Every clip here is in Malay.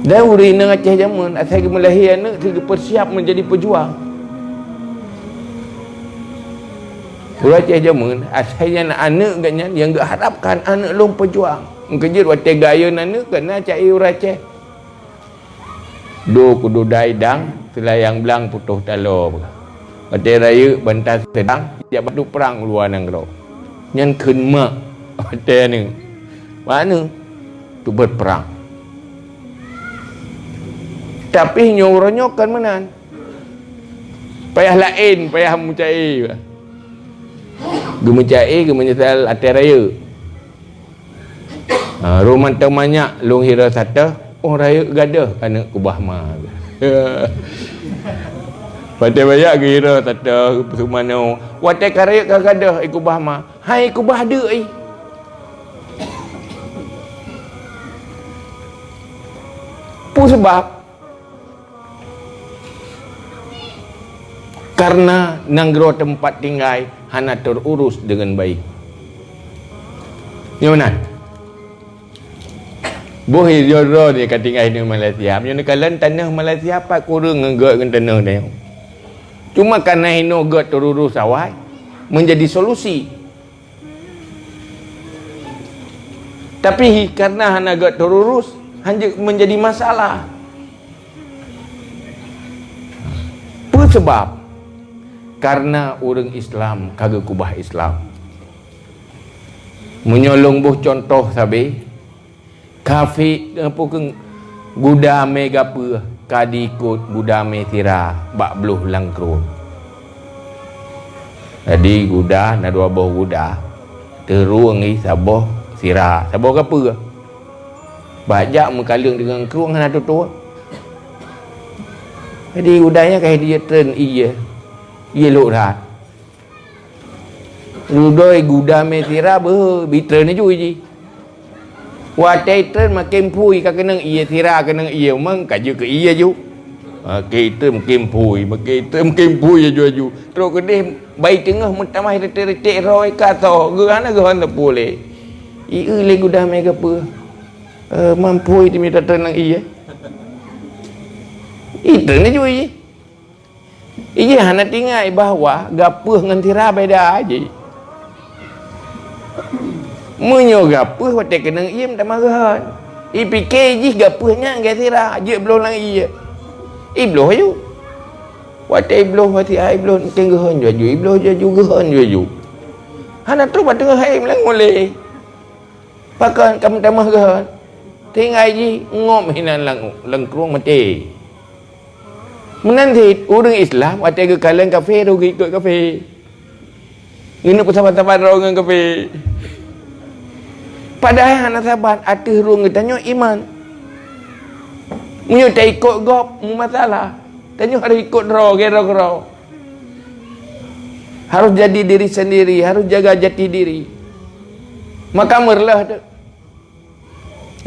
Dan urina Aceh zaman asal melahir anak tiga persiap menjadi pejuang. Urang Aceh zaman asalnya anak ganyan yang gak harapkan anak long pejuang. Kerja waktu gaya anak kena cai urang Aceh. Do kudu daidang selayang belang putuh talo. Waktu raya bantas sedang dia batu perang luar negara. Nyan keun mak waktu ni. Mana tu berperang. Tapi nyoranya kan menan. Payah lain, payah mencai. Gemencai, gemenyesal atas raya. Roman temannya long hira sata, oh raya gadah anak kubah ma. Pada banyak kira sata semana. Watai karaya gadah ikubah ma. Hai kubah ada ai. Pu sebab karena nanggro tempat tinggal hana terurus dengan baik. Ni mana? Bohir jodoh ni kat tinggal di Malaysia. Yang kalian tanah Malaysia apa kurang ngegak dengan tanah dia. Cuma karena hino gak terurus awal menjadi solusi. Tapi karena hana gak terurus hanya menjadi masalah. Apa sebab? Karena orang Islam kagak kubah Islam. Menyolong buh contoh sabi kafe apa ke gudame gape kadi ikut gudame tira bak beluh langkru. Jadi guda na dua buah guda teruang ni saboh sira saboh gape bajak mengkalung dengan keruang hana tu. Jadi gudanya kayak dia turn iya. Ia luk dah. Ludoi gudame tira be bitren ju ji. Watai tren makin pui ka kenang ia tira kenang ia mang ka je ke ia ju. Kita makin pui ju. Terus ke deh baik tengah mentamai retek roi ka to gana gahan tak boleh. I le gudame ke apa? Mampu di minta tenang ia. Itu ni ju ji. Iya hana tinggal bahawa gapuh dengan tira beda aja. Menyo gapuh watak kenang iem tak marahan. I fikir je gapuhnya dengan tira je beloh lang iya. I beloh ju. Watak beloh watak ai beloh tenggahan ju. I beloh ju gahan ju. Hana tu bat tengah hai melang boleh. Pakan kamu tak marahan. Tinggal je ngom hinan lang keruang mati. Menanti orang Islam ada ke kalian kafe rugi ikut kafe. Ini pesawat-pesawat orang kafe. Padahal anak sahabat ada ruang tanya iman. Munyo tak ikut gop masalah. Tanya harus ikut roh gero. Harus jadi diri sendiri, harus jaga jati diri. Maka merlah tu.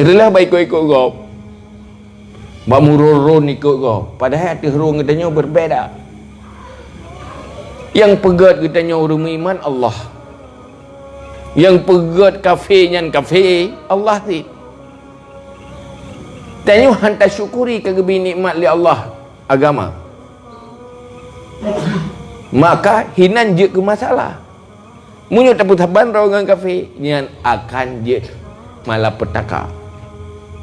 Relah baik ikut gop. Bak mururun ikut kau. Padahal hati ruang katanya berbeza. Yang pegat katanya orang iman Allah. Yang pegat kafe nyan kafe Allah ti. Tanya hantar syukuri kegebi nikmat li Allah agama. Maka hinan je ke masalah. Munyo taput haban rawangan kafe nyan akan je malapetaka.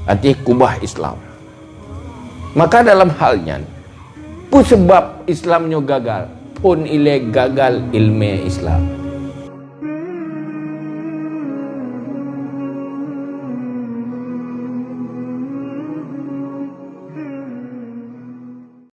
Arti kubah Islam. Maka dalam halnya pun sebab Islamnya gagal pun gagal ilmu Islam.